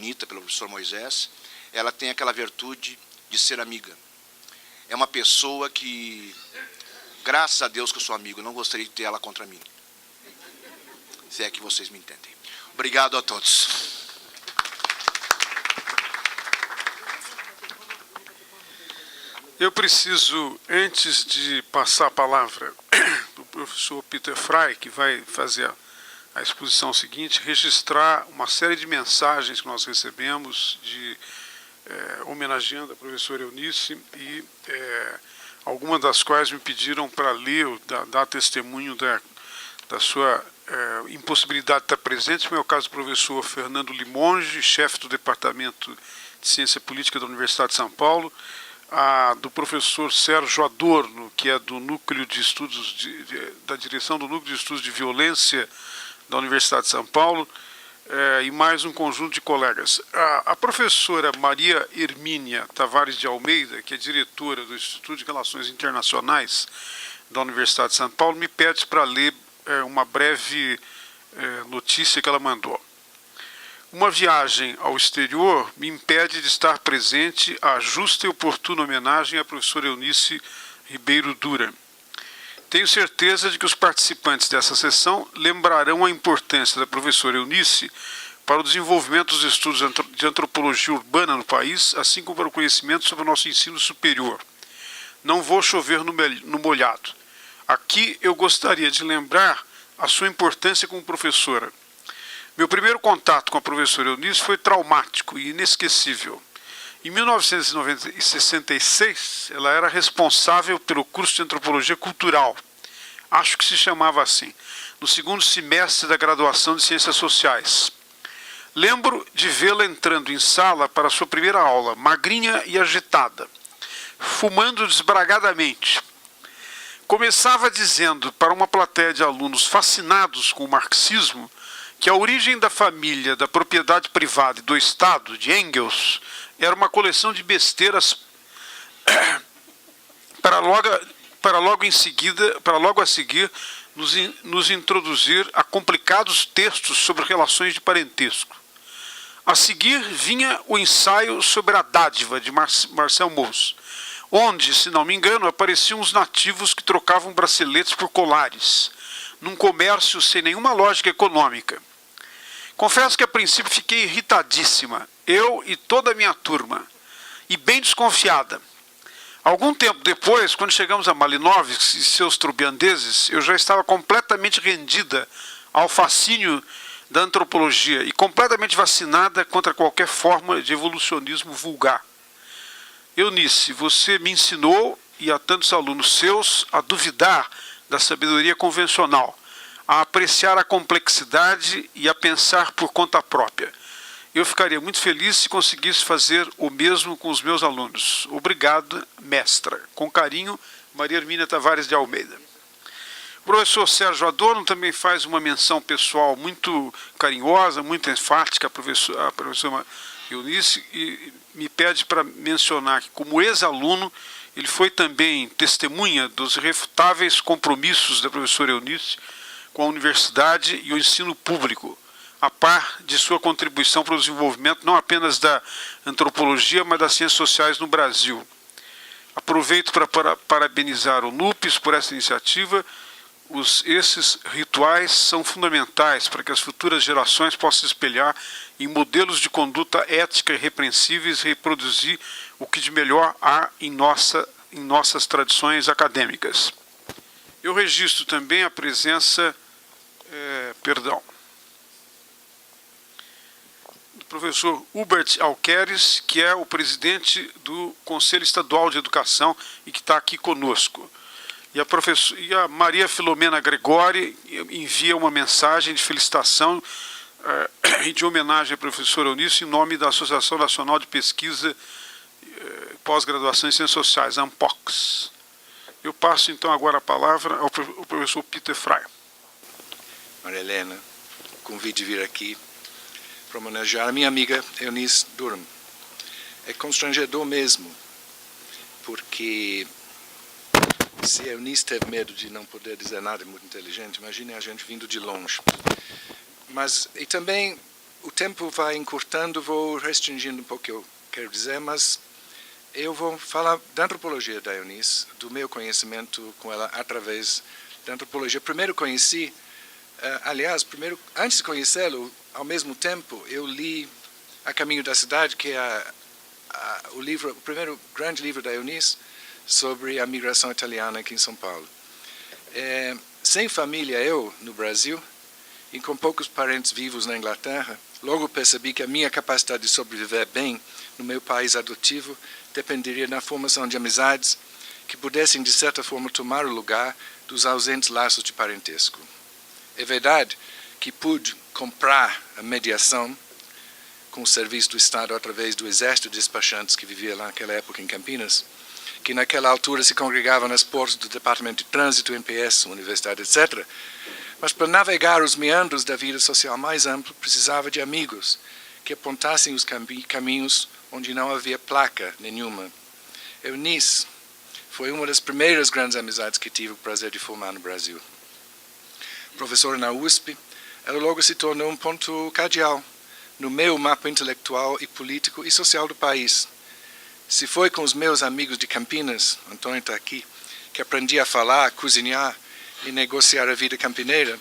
bonita pelo professor Moisés, ela tem aquela virtude de ser amiga. É uma pessoa que, graças a Deus que eu sou amigo, não gostaria de ter ela contra mim. Se é que vocês me entendem. Obrigado a todos. Eu preciso, antes de passar a palavra para o professor Peter Frey, que vai fazer a exposição seguinte, registrar uma série de mensagens que nós recebemos homenageando a professora Eunice e algumas das quais me pediram para ler, dar testemunho da sua impossibilidade de estar presente. No meu caso, o professor Fernando Limonge, chefe do Departamento de Ciência Política da Universidade de São Paulo, do professor Sérgio Adorno, que é do Núcleo de Estudos, da direção do Núcleo de Estudos de Violência da Universidade de São Paulo, e mais um conjunto de colegas. A professora Maria Hermínia Tavares de Almeida, que é diretora do Instituto de Relações Internacionais da Universidade de São Paulo, me pede para ler uma breve notícia que ela mandou. Uma viagem ao exterior me impede de estar presente à justa e oportuna homenagem à professora Eunice Ribeiro Duran. Tenho certeza de que os participantes dessa sessão lembrarão a importância da professora Eunice para o desenvolvimento dos estudos de antropologia urbana no país, assim como para o conhecimento sobre o nosso ensino superior. Não vou chover no molhado. Aqui eu gostaria de lembrar a sua importância como professora. Meu primeiro contato com a professora Eunice foi traumático e inesquecível. Em 1966, ela era responsável pelo curso de Antropologia Cultural, acho que se chamava assim, no segundo semestre da graduação de Ciências Sociais. Lembro de vê-la entrando em sala para a sua primeira aula, magrinha e agitada, fumando desbragadamente. Começava dizendo para uma plateia de alunos fascinados com o marxismo que a origem da família, da propriedade privada e do Estado, de Engels, era uma coleção de besteiras para logo a seguir nos introduzir a complicados textos sobre relações de parentesco. A seguir vinha o ensaio sobre a dádiva de Marcel Mauss, onde, se não me engano, apareciam os nativos que trocavam braceletes por colares, num comércio sem nenhuma lógica econômica. Confesso que a princípio fiquei irritadíssima, eu e toda a minha turma, e bem desconfiada. Algum tempo depois, quando chegamos a Malinowski e seus trubiandeses, eu já estava completamente rendida ao fascínio da antropologia e completamente vacinada contra qualquer forma de evolucionismo vulgar. Eunice, você me ensinou, e a tantos alunos seus, a duvidar da sabedoria convencional, a apreciar a complexidade e a pensar por conta própria. Eu ficaria muito feliz se conseguisse fazer o mesmo com os meus alunos. Obrigado, mestra. Com carinho, Maria Hermínia Tavares de Almeida. O professor Sérgio Adorno também faz uma menção pessoal muito carinhosa, muito enfática à professora Eunice, e me pede para mencionar que, como ex-aluno, ele foi também testemunha dos irrefutáveis compromissos da professora Eunice com a universidade e o ensino público, a par de sua contribuição para o desenvolvimento não apenas da antropologia, mas das ciências sociais no Brasil. Aproveito para parabenizar o NUPES por essa iniciativa. Esses rituais são fundamentais para que as futuras gerações possam se espelhar em modelos de conduta ética irrepreensíveis e reproduzir o que de melhor há em nossas tradições acadêmicas. Eu registro também a presença do professor Hubert Alqueres, que é o presidente do Conselho Estadual de Educação e que está aqui conosco. E a Maria Filomena Gregori envia uma mensagem de felicitação e de homenagem à professora Eunice em nome da Associação Nacional de Pesquisa Pós-Graduação em Ciências Sociais, ANPOX. Eu passo então agora a palavra ao professor Peter Frey. Maria Helena, convite de vir aqui para homenagear a minha amiga Eunice Duran. É constrangedor mesmo, porque se a Eunice teve medo de não poder dizer nada muito inteligente, imagine a gente vindo de longe. Mas, e também, o tempo vai encurtando, vou restringindo um pouco o que eu quero dizer, mas eu vou falar da antropologia da Eunice, do meu conhecimento com ela através da antropologia. Primeiro conheci, aliás, antes de conhecê-lo, ao mesmo tempo, eu li A Caminho da Cidade, que é o primeiro grande livro da Eunice sobre a migração italiana aqui em São Paulo. Sem família, eu, no Brasil, e com poucos parentes vivos na Inglaterra, logo percebi que a minha capacidade de sobreviver bem no meu país adotivo dependeria da formação de amizades que pudessem, de certa forma, tomar o lugar dos ausentes laços de parentesco. É verdade que pude comprar a mediação com o serviço do Estado através do exército de despachantes que vivia lá naquela época em Campinas, que naquela altura se congregavam nas portas do Departamento de Trânsito, NPS, Universidade, etc., mas para navegar os meandros da vida social mais ampla, precisava de amigos que apontassem os caminhos onde não havia placa nenhuma. Eunice foi uma das primeiras grandes amizades que tive o prazer de formar no Brasil. Professora na USP, ela logo se tornou um ponto cardeal no meu mapa intelectual e político e social do país. Se foi com os meus amigos de Campinas, Antônio está aqui, que aprendi a falar, cozinhar e negociar a vida campineira,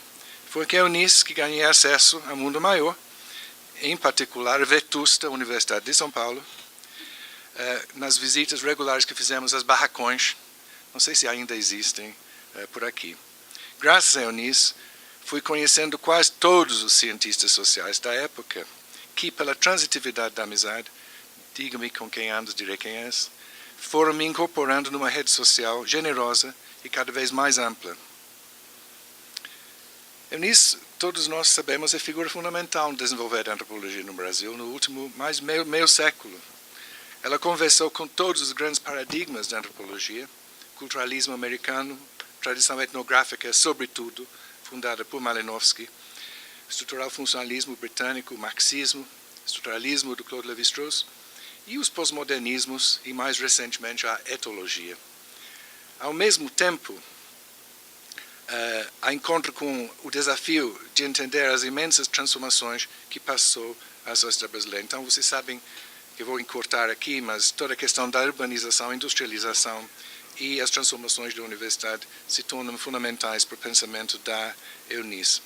foi com a Eunice que ganhei acesso ao mundo maior, em particular a vetusta Universidade de São Paulo, nas visitas regulares que fizemos às barracões, não sei se ainda existem por aqui. Graças a Eunice, fui conhecendo quase todos os cientistas sociais da época, que, pela transitividade da amizade, diga-me com quem andas, direi quem és, foram me incorporando numa rede social generosa e cada vez mais ampla. Eunice, todos nós sabemos, é figura fundamental no desenvolver a antropologia no Brasil no último meio século. Ela conversou com todos os grandes paradigmas da antropologia, culturalismo americano, tradição etnográfica, sobretudo, fundada por Malinowski, estrutural funcionalismo britânico, marxismo, estruturalismo do Claude Lévi-Strauss, e os pós-modernismos e, mais recentemente, a etologia. Ao mesmo tempo, a encontro com o desafio de entender as imensas transformações que passou a sociedade brasileira. Então, vocês sabem que eu vou encurtar aqui, mas toda a questão da urbanização, industrialização e as transformações da universidade se tornam fundamentais para o pensamento da Eunice.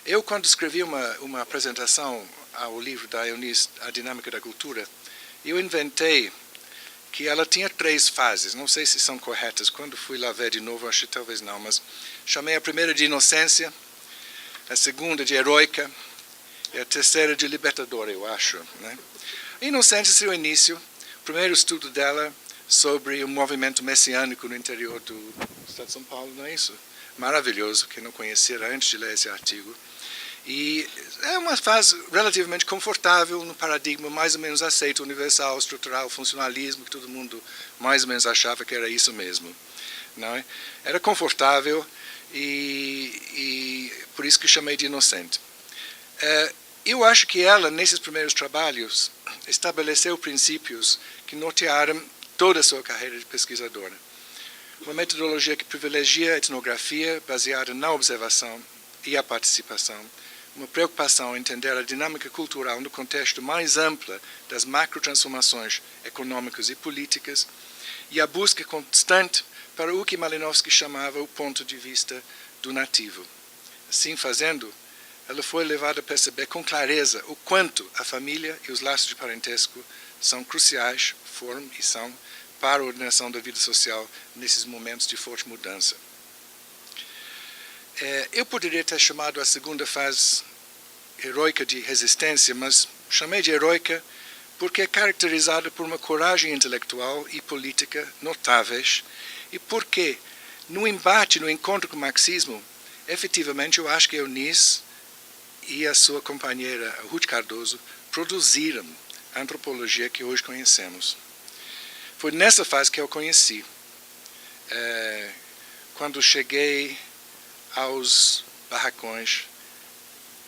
Eu, quando escrevi uma apresentação ao livro da Eunice, A Dinâmica da Cultura, eu inventei que ela tinha 3 fases, não sei se são corretas, quando fui lá ver de novo, acho que talvez não, mas chamei a primeira de inocência, a segunda de heroica e a terceira de libertadora, eu acho. Né? A inocência seria o início, o primeiro estudo dela sobre o movimento messiânico no interior do estado de São Paulo, não é isso? Maravilhoso, quem não conhecia antes de ler esse artigo. E é uma fase relativamente confortável no paradigma mais ou menos aceito, universal, estrutural, funcionalismo, que todo mundo mais ou menos achava que era isso mesmo. Não é? Era confortável e por isso que chamei de inocente. Eu acho que ela, nesses primeiros trabalhos, estabeleceu princípios que nortearam toda a sua carreira de pesquisadora. Uma metodologia que privilegia a etnografia baseada na observação e a participação, uma preocupação em entender a dinâmica cultural no contexto mais amplo das macrotransformações econômicas e políticas, e a busca constante para o que Malinowski chamava o ponto de vista do nativo. Assim fazendo, ela foi levada a perceber com clareza o quanto a família e os laços de parentesco são cruciais, foram e são, para a ordenação da vida social nesses momentos de forte mudança. Eu poderia ter chamado a segunda fase heroica de resistência, mas chamei de heroica porque é caracterizada por uma coragem intelectual e política notáveis e porque, no embate, no encontro com o marxismo, efetivamente eu acho que Eunice e a sua companheira Ruth Cardoso produziram a antropologia que hoje conhecemos. Foi nessa fase que eu conheci, quando cheguei aos barracões,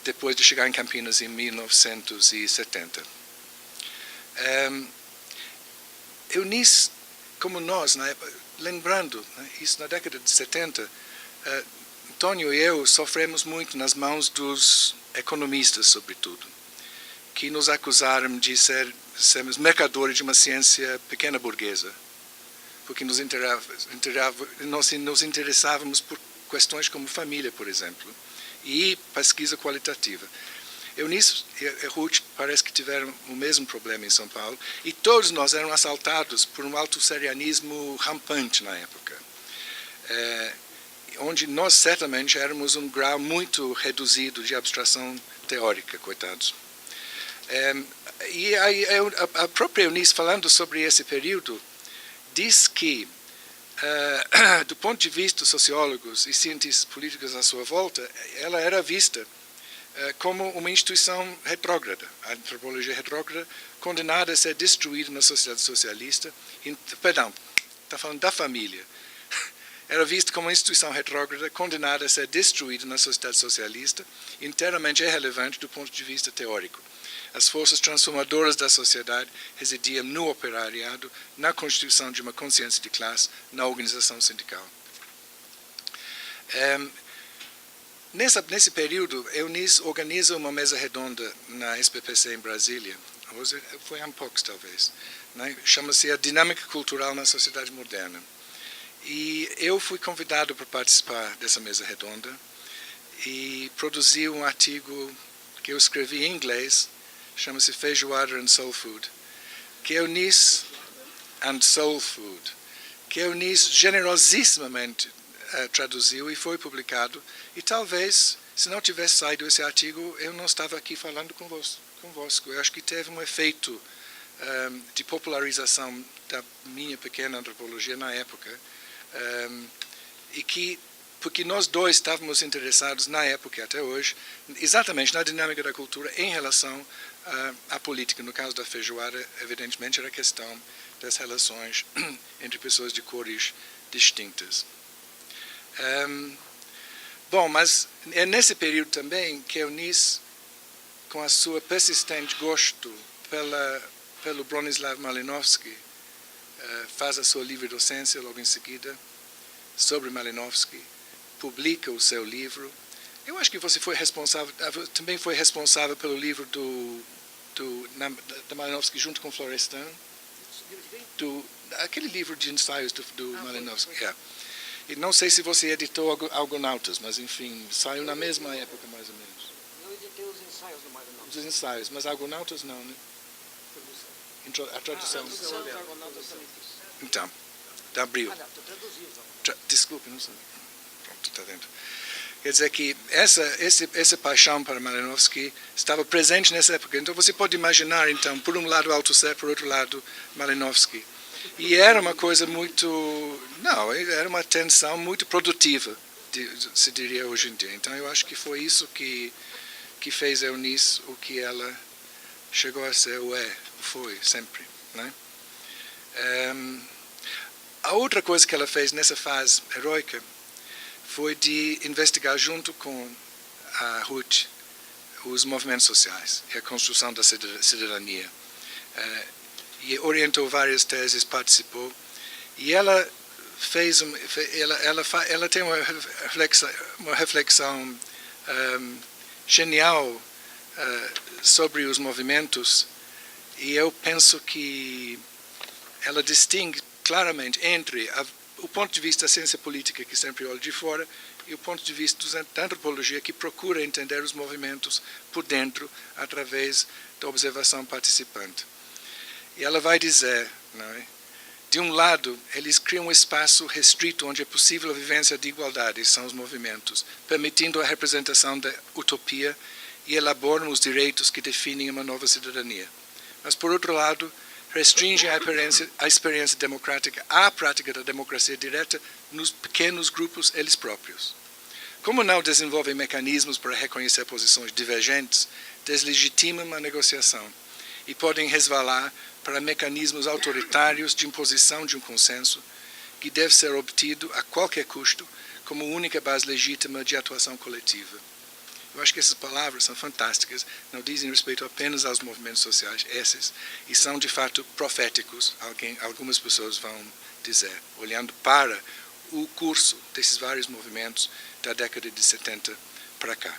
depois de chegar em Campinas em 1970. Eunice, como nós, lembrando, isso na década de 70, Antônio e eu sofremos muito nas mãos dos economistas, sobretudo. que nos acusaram de sermos mercadores de uma ciência pequena burguesa, porque nos interessávamos por questões como família, por exemplo, e pesquisa qualitativa. Eunice e Ruth parece que tiveram o mesmo problema em São Paulo, e todos nós éramos assaltados por um autosserianismo rampante na época, onde nós certamente éramos um grau muito reduzido de abstração teórica, coitados. E a própria Eunice, falando sobre esse período, diz que, do ponto de vista dos sociólogos e cientistas políticos à sua volta, ela era vista como uma instituição retrógrada, a antropologia retrógrada, condenada a ser destruída na sociedade socialista. Perdão, está falando da família. Era vista como uma instituição retrógrada, condenada a ser destruída na sociedade socialista, inteiramente irrelevante do ponto de vista teórico. As forças transformadoras da sociedade residiam no operariado, na constituição de uma consciência de classe, na organização sindical. Nesse período, Eunice organiza uma mesa redonda na SPPC em Brasília, foi há poucos talvez, né? Chama-se A Dinâmica Cultural na Sociedade Moderna. E eu fui convidado para participar dessa mesa redonda e produzi um artigo que eu escrevi em inglês, chama-se Feijoada and Soul Food, que Eunice and Soul Food, que Eunice generosissimamente traduziu e foi publicado, e talvez, se não tivesse saído esse artigo, eu não estava aqui falando convosco. Eu acho que teve um efeito de popularização da minha pequena antropologia na época, e que, porque nós dois estávamos interessados na época e até hoje, exatamente na dinâmica da cultura em relação à política. No caso da feijoada, evidentemente, era a questão das relações entre pessoas de cores distintas. Bom, mas é nesse período também que Eunice, com a sua persistente gosto pelo Bronislaw Malinowski, faz a sua livre docência logo em seguida sobre Malinowski, publica o seu livro. Eu acho que você também foi responsável pelo livro da Malinowski junto com Florestan, aquele livro de ensaios do Malinowski. E não sei se você editou Argonautas, mas enfim, saiu na mesma época mais ou menos. Eu editei os ensaios do Malinowski. Os ensaios, mas Argonautas não, né? A tradução. Os Argonautas também fiz. Então, da Abril. Tu traduziu, então. Desculpe, não sei. Pronto, está dentro. Quer dizer que essa paixão para Malinowski estava presente nessa época. Então você pode imaginar, então, por um lado Althusser, por outro lado Malinowski. E era uma coisa muito... Não, era uma tensão muito produtiva, se diria hoje em dia. Então eu acho que foi isso que fez a Eunice o que ela chegou a ser, foi sempre, né? A outra coisa que ela fez nessa fase heroica foi de investigar junto com a Ruth os movimentos sociais e a construção da cidadania. E orientou várias teses, participou. E ela ela tem uma reflexão genial sobre os movimentos, e eu penso que ela distingue claramente entre o ponto de vista da ciência política, que sempre olha de fora, e o ponto de vista da antropologia, que procura entender os movimentos por dentro, através da observação participante. E ela vai dizer, não é? De um lado, eles criam um espaço restrito onde é possível a vivência de igualdade, são os movimentos, permitindo a representação da utopia e elaboram os direitos que definem uma nova cidadania. Mas, por outro lado, restringem a experiência democrática à prática da democracia direta nos pequenos grupos, eles próprios. Como não desenvolvem mecanismos para reconhecer posições divergentes, deslegitimam a negociação e podem resvalar para mecanismos autoritários de imposição de um consenso que deve ser obtido a qualquer custo como única base legítima de atuação coletiva. Eu acho que essas palavras são fantásticas, não dizem respeito apenas aos movimentos sociais, esses, e são de fato proféticos, algumas pessoas vão dizer, olhando para o curso desses vários movimentos da década de 70 para cá.